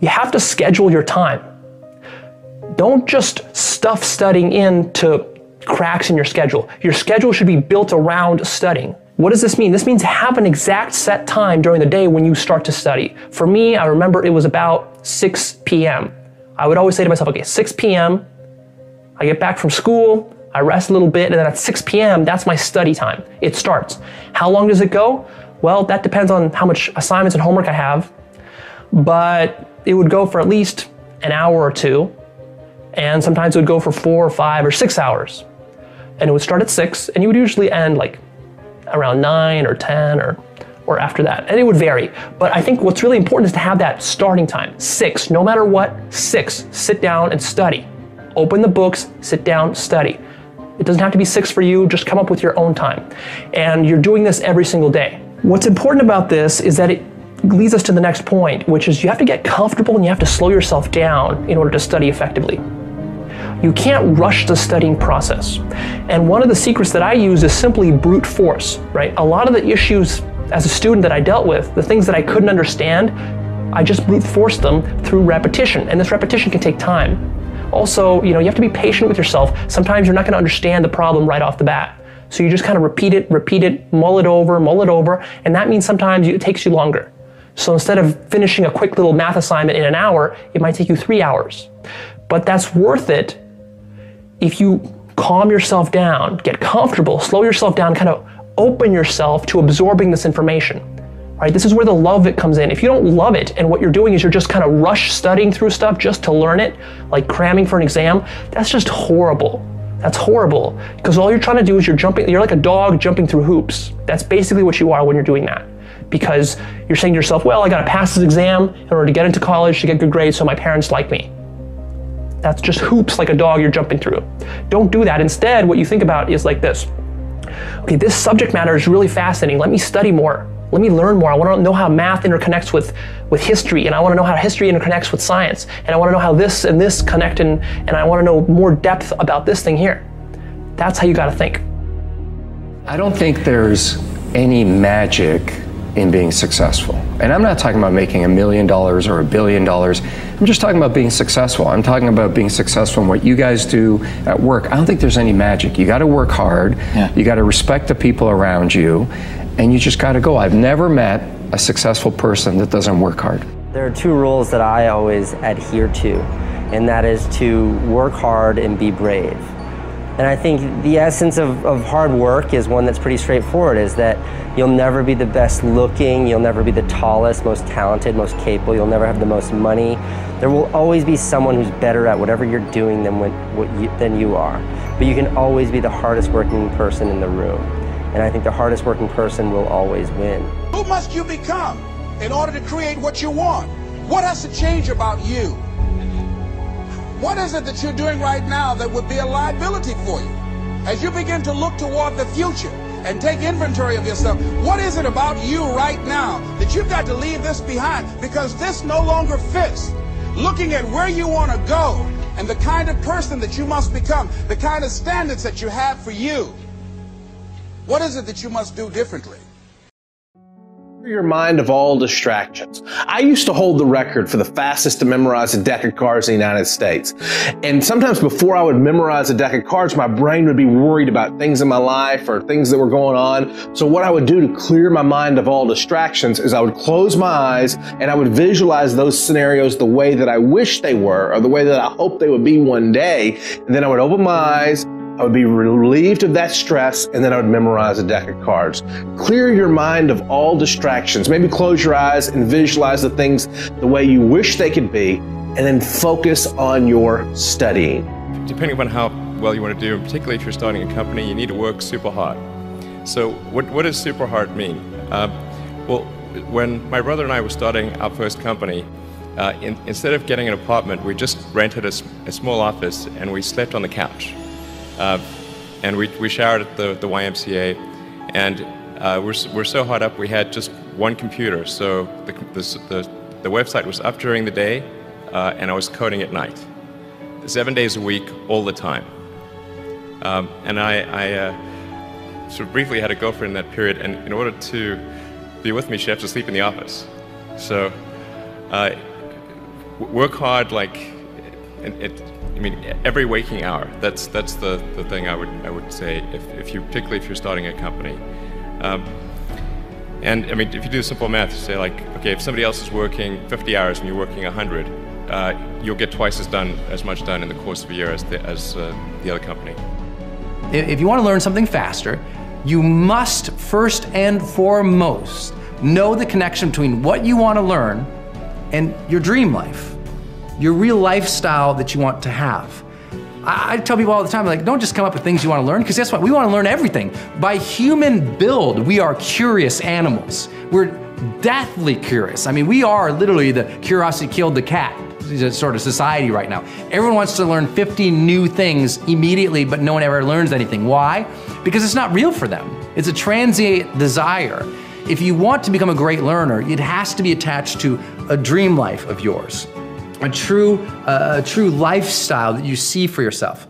You have to schedule your time. Don't just stuff studying into cracks in your schedule. Your schedule should be built around studying. What does this mean? This means have an exact set time during the day when you start to study. For me, I remember it was about 6 p.m. I would always say to myself, okay, 6 p.m., I get back from school, I rest a little bit, and then at 6 p.m., that's my study time. It starts. How long does it go? Well, that depends on how much assignments and homework I have, but it would go for at least an hour or two, and sometimes it would go for 4 or 5 or 6 hours. And it would start at 6, and you would usually end like around 9 or 10 or after that, and it would vary. But I think what's really important is to have that starting time. 6, no matter what, 6, sit down and study. Open the books, sit down, study. It doesn't have to be 6 for you, just come up with your own time. And you're doing this every single day. What's important about this is that it leads us to the next point, which is you have to get comfortable and you have to slow yourself down in order to study effectively. You can't rush the studying process. And one of the secrets that I use is simply brute force, right? A lot of the issues as a student that I dealt with, the things that I couldn't understand, I just brute forced them through repetition, and this repetition can take time. Also, you have to be patient with yourself. Sometimes you're not going to understand the problem right off the bat. So you just kind of repeat it, mull it over, and that means sometimes it takes you longer. So instead of finishing a quick little math assignment in an hour, it might take you 3 hours. But that's worth it if you calm yourself down, get comfortable, slow yourself down, kind of open yourself to absorbing this information. Right? This is where the love it comes in. If you don't love it and what you're doing is you're just kind of rush studying through stuff just to learn it, like cramming for an exam, that's just horrible. That's horrible. Because all you're trying to do is you're like a dog jumping through hoops. That's basically what you are when you're doing that. Because you're saying to yourself, well, I got to pass this exam in order to get into college, to get good grades so my parents like me. That's just hoops like a dog you're jumping through. Don't do that. Instead, what you think about is like this. Okay, this subject matter is really fascinating. Let me study more. Let me learn more. I want to know how math interconnects with history, and I want to know how history interconnects with science, and I want to know how this and this connect, and I want to know more depth about this thing here. That's how you got to think. I don't think there's any magic in being successful. And I'm not talking about making $1 million or $1 billion. I'm just talking about being successful. I'm talking about being successful in what you guys do at work. I don't think there's any magic. You got to work hard. Yeah. You got to respect the people around you, and you just got to go. I've never met a successful person that doesn't work hard. There are 2 rules that I always adhere to, and that is to work hard and be brave. And I think the essence of hard work is one that's pretty straightforward, is that you'll never be the best looking, you'll never be the tallest, most talented, most capable, you'll never have the most money. There will always be someone who's better at whatever you're doing than you are. But you can always be the hardest working person in the room. And I think the hardest working person will always win. Who must you become in order to create what you want? What has to change about you? What is it that you're doing right now that would be a liability for you? As you begin to look toward the future and take inventory of yourself, what is it about you right now that you've got to leave this behind because this no longer fits? Looking at where you want to go and the kind of person that you must become, the kind of standards that you have for you. What is it that you must do differently? Your mind of all distractions. I used to hold the record for the fastest to memorize a deck of cards in the United States. And sometimes before I would memorize a deck of cards, my brain would be worried about things in my life or things that were going on. So what I would do to clear my mind of all distractions is I would close my eyes and I would visualize those scenarios the way that I wish they were, or the way that I hope they would be one day. And then I would open my eyes, I would be relieved of that stress, and then I would memorize a deck of cards. Clear your mind of all distractions. Maybe close your eyes and visualize the things the way you wish they could be, and then focus on your studying. Depending upon how well you want to do, particularly if you're starting a company, you need to work super hard. So what does super hard mean? Well, when my brother and I were starting our first company, instead of getting an apartment, we just rented a small office and we slept on the couch. And we showered at the YMCA, and we're so hot up we had just one computer, so the website was up during the day, and I was coding at night, 7 days a week, all the time. And I sort of briefly had a girlfriend in that period, and in order to be with me, she had to sleep in the office. So work hard, like, I mean, every waking hour. That's the thing I would say, particularly if you're starting a company. And I mean, if you do simple math, you say like, okay, if somebody else is working 50 hours and you're working 100, you'll get twice as much done in the course of a year as the other company. If you want to learn something faster, you must first and foremost know the connection between what you want to learn and your dream life, your real lifestyle that you want to have. I tell people all the time, like, don't just come up with things you want to learn, because guess what? We want to learn everything. By human build, we are curious animals. We're deathly curious. I mean, we are literally the curiosity killed the cat sort of society right now. Everyone wants to learn 50 new things immediately, but no one ever learns anything. Why? Because it's not real for them. It's a transient desire. If you want to become a great learner, it has to be attached to a dream life of yours. A true lifestyle that you see for yourself.